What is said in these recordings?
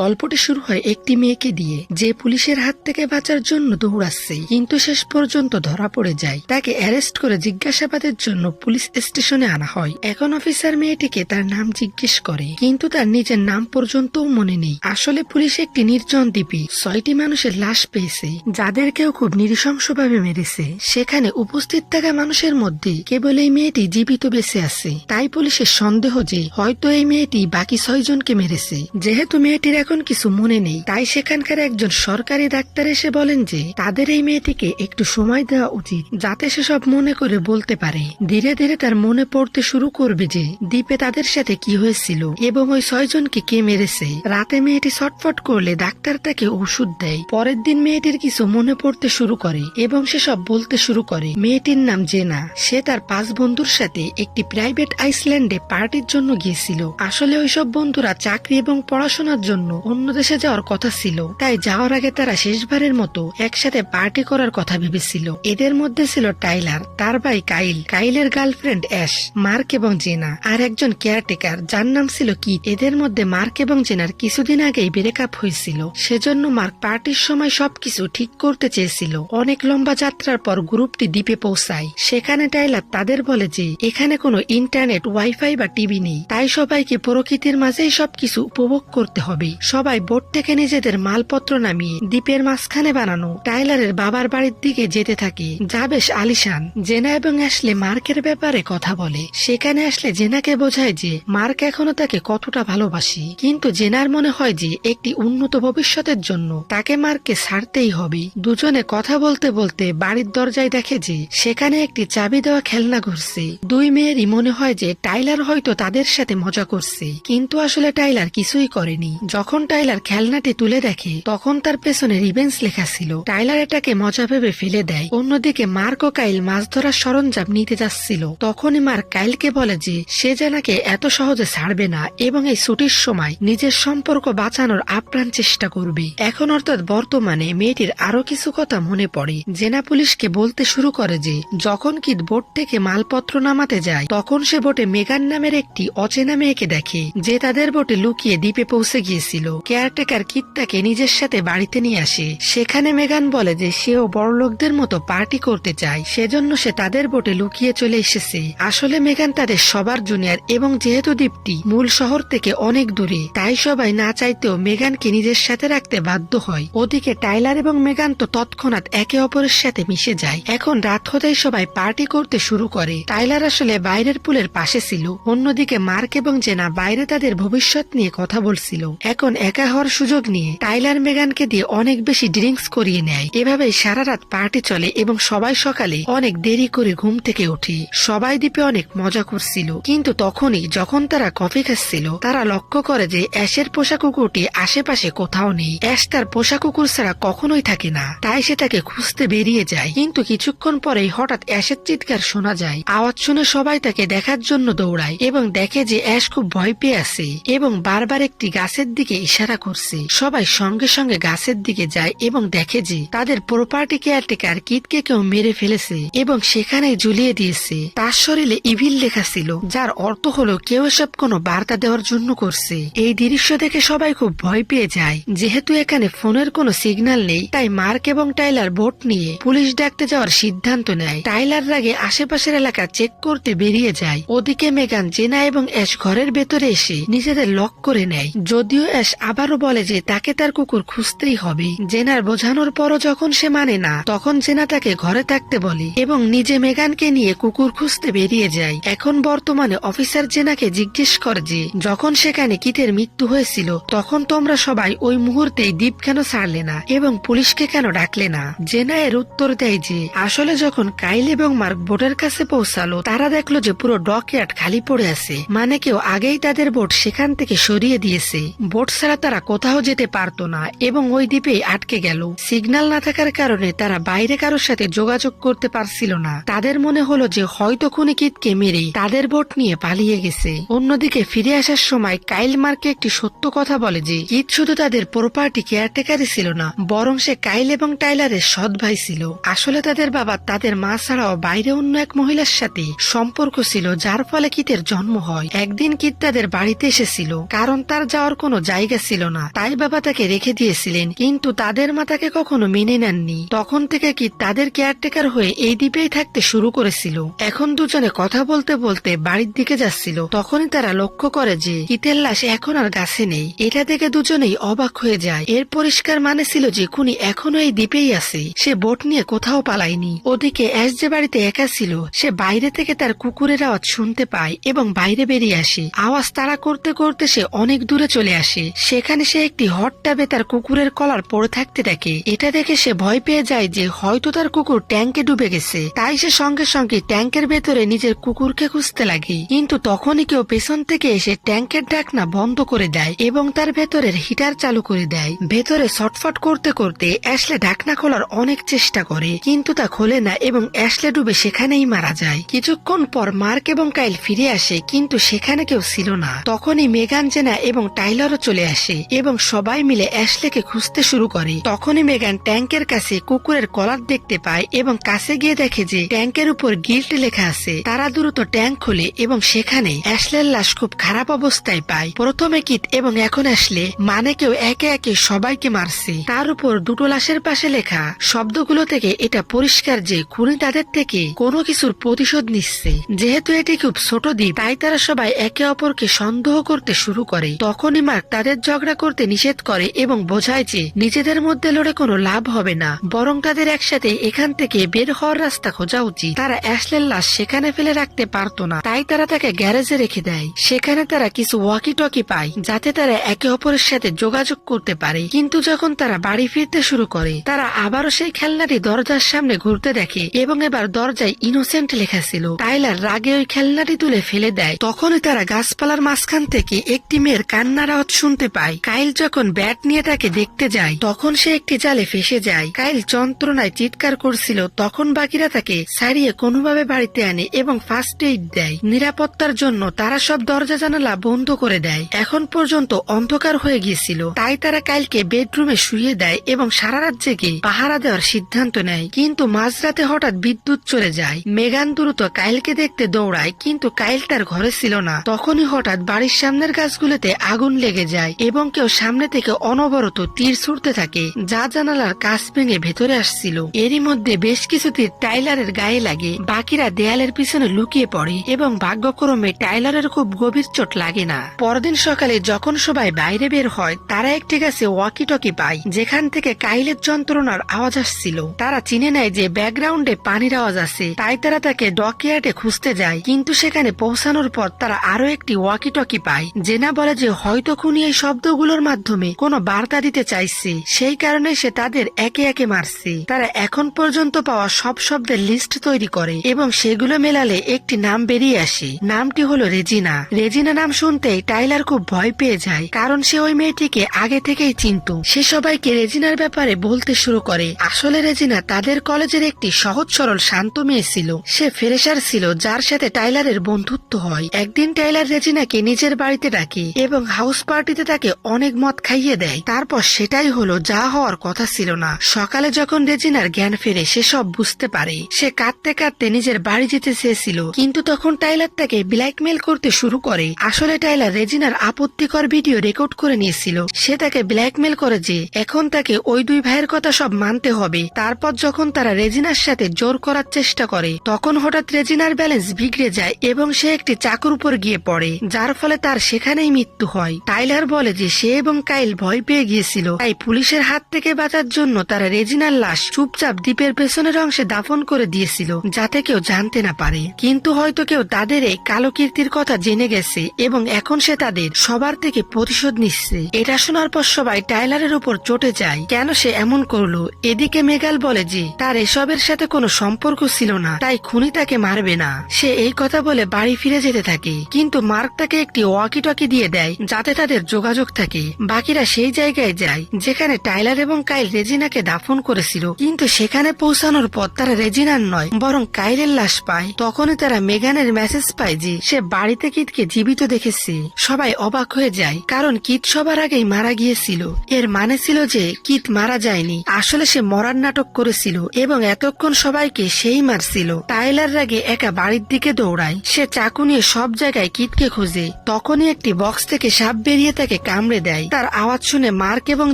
গল্পটি শুরু হয় একটি মেয়েকে দিয়ে যে পুলিশের হাত থেকে বাঁচার জন্য দৌড়াচ্ছে, কিন্তু শেষ পর্যন্ত ধরা পড়ে যায়। তাকে অ্যারেস্ট করে জিজ্ঞাসাবাদের জন্য পুলিশ স্টেশনে আনা হয়। এখন অফিসার মেয়েটিকে তার নাম জিজ্ঞেস করে, কিন্তু তার নিজের নাম পর্যন্তও মনে নেই। আসলে পুলিশ একটি নির্জন দ্বীপে 6টি মানুষের লাশ পেয়েছে, যাদের কেউ খুব নৃশংসভাবে মেরেছে। সেখানে উপস্থিত থাকা মানুষের মধ্যে কেবল এই মেয়েটি জীবিত বেঁচে আছে। তাই পুলিশের সন্দেহ যে হয়তো এই মেয়েটি বাকি 6 জনকে মেরেছে। যেহেতু মেয়েটির এখন কিছু মনে নেই, তাই সেখানকার একজন সরকারি ডাক্তার এসে বলেন যে তাদের এই মেয়েটিকে একটু সময় দেওয়া উচিত, যাতে সে সব মনে করে বলতে পারে। ধীরে ধীরে তার মনে পড়তে শুরু করবে যে দ্বীপে তাদের সাথে কি হয়েছিল এবং ওই 6 জনকে কে মেরেছে। রাতে মেয়েটি ছটফট করলে ডাক্তার তাকে ওষুধ দেয়। পরের দিন মেয়েটির কিছু মনে পড়তে শুরু করে এবং সে সব বলতে শুরু করে। মেয়েটির নাম জেনা। সে তার 5 বন্ধুর সাথে একটি প্রাইভেট আইসল্যান্ডে পার্টির জন্য গিয়েছিল। আসলে ওইসব বন্ধুরা চাকরি এবং পড়াশোনার জন্য অন্য দেশে যাওয়ার কথা ছিল, তাই যাওয়ার আগে তারা শেষবারের মতো একসাথে পার্টি করার কথা ভেবেছিল। এদের মধ্যে ছিল টাইলার, তার ভাই কাইল, কাইলের গার্লফ্রেন্ড অ্যাশ, মার্ক এবং জেনা, আর একজন কেয়ারটেকার যার নাম ছিল কিথ। এদের মধ্যে মার্ক এবং জেনার কিছুদিন আগেই ব্রেকআপ হয়েছিল, সেজন্য মার্ক পার্টির সময় সবকিছু ঠিক করতে চেয়েছিল। অনেক লম্বা যাত্রার পর গ্রুপটি দ্বীপে পৌঁছায়। সেখানে টাইলার তাদের বলে যে এখানে কোনো ইন্টারনেট, ওয়াইফাই বা টিভি নেই, তাই সবাইকে প্রকৃতির মাঝেই সবকিছু উপভোগ করতে হবে। সবাই বোট থেকে নিজেদের মালপত্র নামিয়ে দ্বীপের মাঝখানে বানানো টাইলারের বাবার বাড়ির দিকে যেতে থাকে, যা বেশ আলিশান। জেনা এবং অ্যাশলে মার্কের ব্যাপারে কথা বলে। সেখানে আসলে জেনাকে বোঝায় যে মার্ক এখনো তাকে কতটা ভালোবাসে, কিন্তু জেনার মনে হয় যে একটি উন্নত ভবিষ্যতের জন্য তাকে মার্ককে ছাড়তেই হবে। দুজনে কথা বলতে বলতে বাড়ির দরজায় দেখে যে সেখানে একটি চাবি দেওয়া খেলনা ঘুরছে। দুই মেয়েরই মনে হয় যে টাইলার হয়তো তাদের সাথে মজা করছে, কিন্তু আসলে টাইলার কিছুই করেনি। যখন টাইলার খেলনাটি তুলে দেখে তখন তার পেছনে রিভেঞ্জ লেখা ছিল। টাইলার এটাকে মজা ভেবে ফেলে দেয়। অন্যদিকে মার্ক ও কাইল মাছ ধরার সরঞ্জাম নিতে যাচ্ছিল। তখনই মার্ক কাইলকে বলে যে সে জেনাকে এত সহজে ছাড়বে না এবং এই ছুটির সময় নিজের সম্পর্ক বাঁচানোর আপ্রাণ চেষ্টা করবে। এখন অর্থাৎ বর্তমানে মেয়েটির আরো কিছু কথা মনে পড়ে। জেনা পুলিশকে বলতে শুরু করে যে যখন কিথ বোট থেকে মালপত্র নামাতে যায় তখন সে বোটে মেগান নামের একটি অচেনা মেয়েকে দেখে, যে তাদের বোটে লুকিয়ে দ্বীপে পৌঁছে গিয়েছিল। কেয়ারটেকার কিথ তাকে নিজের সাথে বাড়িতে নিয়ে আসে। সেখানে মেগান বলে যে সেও বড়লোকদের মতো পার্টি করতে চায়, সেজন্য সে তাদের বোটে লুকিয়ে চলে এসেছে। আসলে মেগান তাদের সবার জুনিয়র এবং যেহেতু দ্বীপটি মূল শহর থেকে অনেক দূরে, তাই সবাই না চাইতেও মেগানকে নিজের সাথে রাখতে বাধ্য হয়। ওদিকে টাইলার এবং মেগান তো তৎক্ষণাৎ একে অপরের সাথে মিশে যায়। এখন রাত হতেই সবাই পার্টি করতে শুরু করে। টাইলার আসলে বাইরের পুলের পাশে ছিল। অন্যদিকে মার্ক এবং জেনা বাইরে তাদের ভবিষ্যৎ নিয়ে কথা বলছিল। এখন একা হওয়ার সুযোগ নিয়ে টাইলার মেগানকে দিয়ে অনেক বেশি ড্রিঙ্কস করিয়ে নেয়। এভাবেই সারা রাত পার্টি চলে এবং সবাই সকালে অনেক দেরি করে ঘুম থেকে ওঠে। সবাই দ্বীপে অনেক মজা করছিল, কিন্তু তখনই যখন তারা কফি খাচ্ছিল তারা লক্ষ্য করে যে অ্যাশের পোষা কুকুরটি আশেপাশে কোথাও নেই। অ্যাশ তার পোষা কুকুর ছাড়া কখনোই থাকে না, তাই সে তাকে খুঁজতে বেরিয়ে যায়। কিন্তু কিছুক্ষণ পরেই হঠাৎ অ্যাশের চিৎকার শোনা যায়। আওয়াজ শুনে সবাই তাকে দেখার জন্য দৌড়ায় এবং দেখে যে অ্যাশ খুব ভয় পেয়ে আছে এবং বারবার একটি গাছের দিকে ইশারা করছে। সবাই সঙ্গে সঙ্গে গাছের দিকে যায় এবং দেখে যে তাদের প্রপার্টি কেয়ারটেকার কিথকে কেউ মেরে ফেলেছে এবং সেখানেই ঝুলিয়ে দিয়েছে। তার শরীরে ইভিল লেখা ছিল, যার অর্থ হলো কেউ এসব কোনো বার্তা দেওয়ার জন্য করছে। এই দৃশ্য দেখে সবাই খুব ভয় পেয়ে যায়। যেহেতু এখানে ফোনের কোনো সিগন্যাল নেই, তাই মার্ক এবং টাইলার বোট নিয়ে পুলিশ ডাকতে যাওয়ার সিদ্ধান্ত নেয়। টাইলার রাগে আশেপাশের এলাকা চেক করতে বেরিয়ে যায়। ওদিকে মেগান, জেনা এবং অ্যাশ ঘরের ভেতরে এসে নিজেদের লক করে নেয়। যদিও অ্যাশ আবারও বলে যে তাকে তার কুকুর খুঁজতেই হবে। জেনার বোঝানোর পরও যখন সে মানে না, তখন জেনা তাকে ঘরে থাকতে বলে এবং নিজে মেগানকে নিয়ে কুকুর খুঁজতে বেরিয়ে যায়। এখন বর্তমানে অফিসার জেনাকে জিজ্ঞেস করে যে যখন সেখানে কিথের মৃত্যু হয়েছিল তখন তোমরা সবাই ওই মুহূর্তেই দ্বীপ কেন ছাড়লে না এবং পুলিশকে কেন ডাকলে না। জেনা এর উত্তর দেয় যে আসলে যখন কাইল এবং মার্ক বোটের কাছে পৌঁছালো তারা দেখলো যে পুরো ডকইয়ার্ড খালি পড়ে আছে, মানে কেউ আগেই তাদের বোট সেখান থেকে সরিয়ে দিয়েছে। বোট ছাড়া তারা কোথাও যেতে পারতো না এবং ওই দ্বীপেই আটকে গেল। সিগন্যাল না থাকার কারণে তারা বাইরে কারোর সাথে যোগাযোগ করতে পারছিল না। তাদের মনে হলো যে হয়তো খুনি কিথকে মেরে তাদের বোট নিয়ে পালিয়ে গেছে। অন্যদিকে ফিরে আসার সময় কাইল মার্ককে একটি সত্য কথা বলে যে কিথ শুধু তাদের প্রপার্টি কেয়ারটেকারই ছিল না, বরং সে কাইল এবং টাইলারের সৎ ভাই ছিল। আসলে তাদের বাবা তাদের মা ছাড়াও বাইরে অন্য এক মহিলার সাথে সম্পর্ক ছিল, যার ফলে কিথের জন্ম হয়। একদিন কিথ তাদের বাড়িতে এসেছিল কারণ তার যাওয়ার কোনো জায়গা জায়গা ছিল না, তাই বাবা তাকে রেখে দিয়েছিলেন, কিন্তু তাদের মা তাকে কখনো মেনে নেননি। তখন থেকে কিথ তাদের কেয়ারটেকার হয়ে এই দ্বীপেই থাকতে শুরু করেছিল। এখন দুজনে কথা বলতে বলতে বাড়ির দিকে যাচ্ছিল, তখনই তারা লক্ষ্য করে যে কিথের লাশ এখন আর গাছে নেই। এটা দেখে দুজনেই অবাক হয়ে যায়। এর পরিষ্কার মানে ছিল যে খুনি এখনো এই দ্বীপেই আছে, সে বোট নিয়ে কোথাও পালায়নি। ওদিকে অ্যাশ যে বাড়িতে একা ছিল, সে বাইরে থেকে তার কুকুরের আওয়াজ শুনতে পায় এবং বাইরে বেরিয়ে আসে। আওয়াজ তাড়া করতে করতে সে অনেক দূরে চলে আসে। সেখানে সে একটি হট টাবে তার কুকুরের কলার পড়ে থাকতে দেখে। এটা দেখে সে ভয় পেয়ে যায় যে হয়তো তার কুকুর ট্যাঙ্কে ডুবে গেছে। তাই সে সঙ্গে সঙ্গে ট্যাঙ্কের ভেতরে নিজের কুকুরকে খুঁজতে লাগে, কিন্তু তখনই কেউ পেছন থেকে এসে ট্যাঙ্কের ঢাকনা বন্ধ করে দেয় এবং তার ভেতরের হিটার চালু করে দেয়। ভেতরে ছটফট করতে করতে অ্যাশলে ঢাকনা খোলার অনেক চেষ্টা করে, কিন্তু তা খোলে না এবং অ্যাশলে ডুবে সেখানেই মারা যায়। কিছুক্ষণ পর মার্ক এবং কাইল ফিরে আসে, কিন্তু সেখানে কেউ ছিল না। তখনই মেগান, জেনা এবং টাইলারও চলে আসে এবং সবাই মিলে অ্যাশলেকে খুঁজতে শুরু করে। তখনই মেগান ট্যাঙ্কের কাছে কুকুরের কলার দেখতে পায় এবং কাছে গিয়ে দেখে যে ট্যাঙ্কের উপর গিল্ট লেখা আছে। তারা দ্রুত ট্যাঙ্ক খোলে এবং সেখানে অ্যাশলের লাশ খুব খারাপ অবস্থায় পায়। প্রথমে কিথ এবং এখন অ্যাশলে, মানে কেউ একে একে সবাইকে মারছে। তার উপর দুটো লাশের পাশে লেখা শব্দগুলো থেকে এটা পরিষ্কার যে খুনি তাদের থেকে কোনো কিছুর প্রতিশোধ নিচ্ছে। যেহেতু এটি খুব ছোট দ্বীপ, তাই তারা সবাই একে অপরকে সন্দেহ করতে শুরু করে। তখনই মার্ক তাদের ঝগড়া করতে নিষেধ করে এবং বোঝায় যে নিজেদের মধ্যে লড়ে কোনো লাভ হবে না, বরং তাদের একসাথে এখান থেকে বের হওয়ার রাস্তা খোঁজা উচিত। তারা অ্যাশলের লাশ সেখানে ফেলে রাখতে পারতো না, তাই তারা তাকে গ্যারেজে রেখে দেয়। সেখানে তারা কিছু ওয়াকি টকি পায় যাতে তারা একে অপরের সাথে যোগাযোগ করতে পারে। কিন্তু যখন তারা বাড়ি ফিরতে শুরু করে, তারা আবারও সেই খেলনাটি দরজার সামনে ঘুরতে দেখে এবং এবার দরজায় ইনোসেন্ট লেখা ছিল। টাইলার রাগে ওই খেলনাটি তুলে ফেলে দেয়। তখনই তারা গাছপালার মাঝখান থেকে একটি মেয়ের কান্নার আওয়াজ শুনতে পায়। কাইল যখন ব্যাট নিয়ে তাকে দেখতে যায়, তখন সে একটি জালে ফেসে যায়। কাইল যন্ত্রণায় চিৎকার করছিল, তখন বাকিরা তাকে ছাড়িয়ে কোনোভাবে বাড়িতে আনে এবং ফার্স্ট এইড দেয়। নিরাপত্তার জন্য তারা সব দরজা জানালা বন্ধ করে দেয়। এখন পর্যন্ত অন্ধকার হয়ে গিয়েছিল, তাই তারা কাইলকে বেডরুমে শুইয়ে দেয় এবং সারা রাত জেগে পাহারা দেওয়ার সিদ্ধান্ত নেয়। কিন্তু মাঝরাতে হঠাৎ বিদ্যুৎ চলে যায়। মেগান দ্রুত কাইলকে দেখতে দৌড়ায়, কিন্তু কাইল তার ঘরে ছিল না। তখনই হঠাৎ বাড়ির সামনের গাছগুলোতে আগুন লেগে যায় এবং কেউ সামনে থেকে অনবরত তীর ছুড়তে থাকে, যা জানালার কাঁচ ভেঙে ভেতরে আসছিল। এরই মধ্যে বেশ কিছু তীর টাইলারের গায়ে লাগে। বাকিরা দেয়ালের পিছনে লুকিয়ে পড়ে এবং ভাগ্যক্রমে টাইলারের খুব গভীর চোট লাগে না। পরদিন সকালে যখন সবাই বাইরে বের হয়, তারা একটি গাছে ওয়াকি টকি পায় যেখান থেকে কাইলের যন্ত্রণার আওয়াজ আসছিল। তারা চিনে নেয় যে ব্যাকগ্রাউন্ডে পানির আওয়াজ আছে, তাই তারা তাকে ডকইয়ার্ডে খুঁজতে যায়। কিন্তু সেখানে পৌঁছানোর পর তারা আরো একটি ওয়াকি টকি পায়। জেনা বলে যে হয়তো খুনি এই শব্দগুলোর মাধ্যমে কোনো বার্তা দিতে চাইছে, সেই কারণে সে তাদের একে একে মারছে। তারা এখন পর্যন্ত পাওয়া সব শব্দের লিস্ট তৈরি করে এবং সেগুলো মেলালে একটি নাম বেরিয়ে আসে। নামটি হলো রেজিনা। রেজিনা নাম শুনতেই টাইলার খুব ভয় পেয়ে যায়, কারণ সে ওই মেয়েটিকে আগে থেকেই চিনত। সে সবাইকে রেজিনার ব্যাপারে বলতে শুরু করে। আসলে রেজিনা তাদের কলেজের একটি সহজ সরল শান্ত মেয়ে ছিল। সে ফ্রেশার ছিল, যার সাথে টাইলারের বন্ধুত্ব হয়। একদিন টাইলার রেজিনাকে নিজের বাড়িতে ডাকে এবং হাউস পার্টিতে তাকে অনেক মদ খাইয়ে দেয়। তারপর সেটাই হলো যা হওয়ার কথা ছিল না। সকালে যখন রেজিনার জ্ঞান ফেরে, সে সব বুঝতে পারে। সে কাঁদতে কাঁদতে নিজের বাড়ি যেতে চেয়েছিল, কিন্তু তখন টাইলার তাকে ব্ল্যাকমেল করতে শুরু করে। আসলে টাইলার রেজিনার আপত্তিকর ভিডিও রেকর্ড করে নিয়েছিল। সে তাকে ব্ল্যাকমেল করে যে এখন তাকে ওই দুই ভাইয়ের কথা সব মানতে হবে। তারপর যখন তারা রেজিনার সাথে জোর করার চেষ্টা করে, তখন হঠাৎ রেজিনার ব্যালেন্স বিগড়ে যায় এবং সে একটি চাকুর উপর গিয়ে পড়ে, যার ফলে তার সেখানেই মৃত্যু হয়। টাইলার বলে যে সে এবং কাইল ভয় পেয়ে গিয়েছিল, তাই পুলিশের হাত থেকে বাঁচার জন্য তারা রেজিনার লাশ চুপচাপ দ্বীপের পেছনের অংশে দাফন করে দিয়েছিল, যাতে কেউ জানতে না পারে। কিন্তু হয়তো কেউ তাদের এই কালো কীর্তির কথা জেনে গেছে এবং এখন সে তাদের সবার থেকে প্রতিশোধ নিচ্ছে। এটা শোনার পর সবাই টাইলারের উপর চটে যায়, কেন সে এমন করলো। এদিকে মেগাল বলে যে তার এসবের সাথে কোনো সম্পর্ক ছিল না, তাই খুনি তাকে মারবে না। সে এই কথা বলে বাড়ি ফিরে যেতে থাকে, কিন্তু মার্ক তাকে একটি ওয়াকি টকি দিয়ে দেয় যাতে তাদের যোগাযোগ থাকে। বাকিরা সেই জায়গায় যায় যেখানে টাইলার এবং কাইল রেজিনাকে দাফন করেছিল, কিন্তু সেখানে পৌঁছানোর পর তারা রেজিনার নয় বরং কাইলের লাশ পায়। তখনই তারা মেগানের মেসেজ পায় যে সে বাড়িতে কিথকে জীবিত দেখেছে। সবাই অবাক হয়ে যায়, কারণ কিথ সবার আগেই মারা গিয়েছিল। এর মানে ছিল যে কিথ মারা যায়নি, আসলে সে মরার নাটক করেছিল এবং এতক্ষণ সবাইকে সেই মারছিল। টাইলার রাগে একা বাড়ির দিকে দৌড়ায়। সে চাকু নিয়ে সব জায়গায় কিথকে খোঁজে। তখনই একটি বক্স থেকে সাপ বেরিয়ে তাকে তাকে কামড়ে দেয়। তার আওয়াজ শুনে মার্ক এবং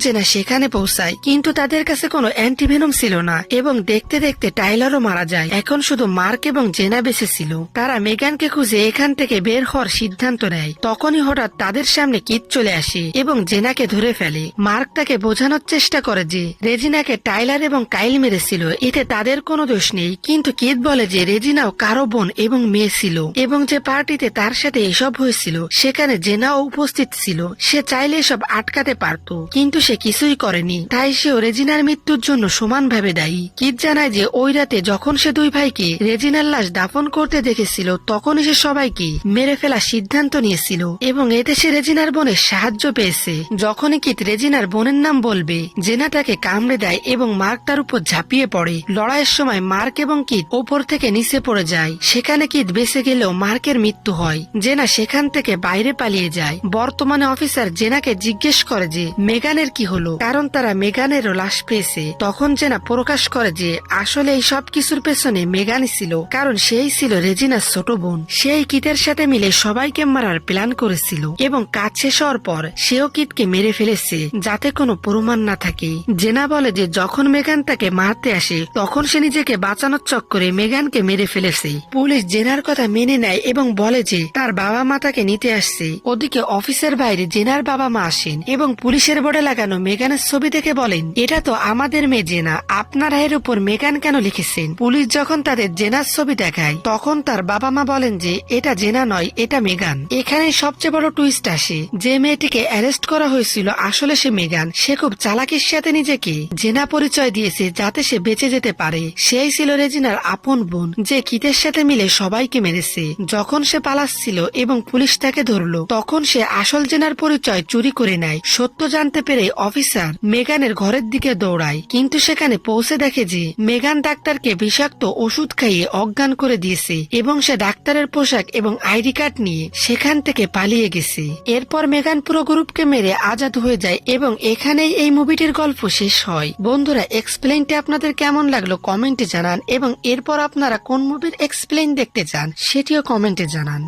জেনা সেখানে পৌঁছায়, কিন্তু তাদের কাছে কোনো অ্যান্টিভেনম ছিল না এবং দেখতে দেখতে টাইলারও মারা যায়। এখন শুধু মার্ক এবং জেনা বেঁচে ছিল। তারা মেগানকে খুঁজে এখান থেকে বের হওয়ার সিদ্ধান্ত নেয়। তখনই হঠাৎ তাদের সামনে কিথ চলে আসে এবং জেনাকে ধরে ফেলে। মার্ক তাকে বোঝানোর চেষ্টা করে যে রেজিনাকে টাইলার এবং কাইল মেরেছিল, এতে তাদের কোনো দোষ নেই। কিন্তু কিথ বলে যে রেজিনাও কারো বোন এবং মেয়ে ছিল এবং যে পার্টিতে তার সাথে এসব হয়েছিল সেখানে জেনাও উপস্থিত ছিল। সে চাইলে এসব আটকাতে পারত, কিন্তু সে কিছুই করেনি। তাই সেও রেজিনার মৃত্যুর জন্য সমানভাবে দায়ী। কিথ জানায় যে ওই রাতে যখন সে দুই ভাইকে রেজিনার লাশ দাফন করতে দেখেছিল তখনই সে সবাইকে মেরে ফেলার সিদ্ধান্ত নিয়েছিল এবং এতে সে রেজিনার বোনের সাহায্য পেয়েছে। যখনই কিথ রেজিনার বোনের নাম বলবে জেনা তাকে কামড়ে দেয় এবং মার্ক তার উপর ঝাঁপিয়ে পড়ে। লড়াইয়ের সময় মার্ক এবং কিথ ওপর থেকে নিচে পড়ে যায়। সেখানে কিথ বেঁচে গেলেও মার্কের মৃত্যু হয়। জেনা সেখান থেকে বাইরে পালিয়ে যায়। বর্তমানে অফিসার জেনাকে জিজ্ঞেস করে যে মেগানের কি হলো, কারণ তারা মেগানেরও লাশ পেয়েছে। তখন জেনা প্রকাশ করে যে আসলে এই সব কিছুর পেছনে মেগানই ছিল, কারণ সেই ছিল রেজিনার ছোট বোন। সেই কিথের সাথে মিলে সবাইকে মারার প্ল্যান করেছিল এবং কাজ শেষ হওয়ার পর সেও কিথকে মেরে ফেলেছে যাতে কোনো প্রমাণ না থাকে। জেনা বলে যে যখন মেগান তাকে মারতে আসে তখন সে নিজেকে বাঁচানোর চক্করে মেগানকে মেরে ফেলেছে। পুলিশ জেনার কথা মেনে নেয় এবং বলে যে তার বাবা মা তাকে নিতে আসছে। ওদিকে অফিসের বাইরে জেনার বাবা মা আসেন এবং পুলিশের বোর্ডে লাগানো মেগানের ছবি দেখে বলেন, এটা তো আমাদের মেয়ে জেনা, আপনারা এর উপর মেগান কেন লিখেছেন? পুলিশ যখন তাদের জেনার ছবি দেখায় তখন তার বাবা মা বলেন যে এটা জেনা নয়, এটা মেগান। এখানে সবচেয়ে বড় টুইস্ট আসে, যে মেয়েটিকে অ্যারেস্ট করা হয়েছিল আসলে সে মেগান। সে খুব চালাকির সাথে নিজেকে জেনা পরিচয় দিয়েছে যাতে সে বেঁচে যেতে পারে। সেই ছিল রেজিনার আপন বোন যে কিথের সাথে মিলে সবাইকে মেরেছে। যখন সে পালাচ্ছিল এবং পুলিশ তাকে ধরলো তখন সে আসল জেনার পরিচয় চুরি করে নেয়। সত্য জানতে পেরে অফিসার মেগানের ঘরের দিকে দৌড়ায়, কিন্তু সেখানে পৌঁছে দেখে যে মেগান ডাক্তারকে বিষাক্ত ওষুধ খাইয়ে অজ্ঞান করে দিয়েছে এবং সে ডাক্তারের পোশাক এবং আইডি কার্ড নিয়ে সেখান থেকে পালিয়ে গেছে। এরপর মেগান পুরো গ্রুপকে মেরে আজাদ হয়ে যায় এবং এখানেই এই মুভিটির গল্প শেষ হয়। বন্ধুরা, এক্সপ্লেইনটি আপনাদের কেমন লাগলো কমেন্টে জানান এবং এরপর আপনারা কোন মুভির এক্সপ্লেইন দেখতে চান সেটিও কমেন্টে জানান।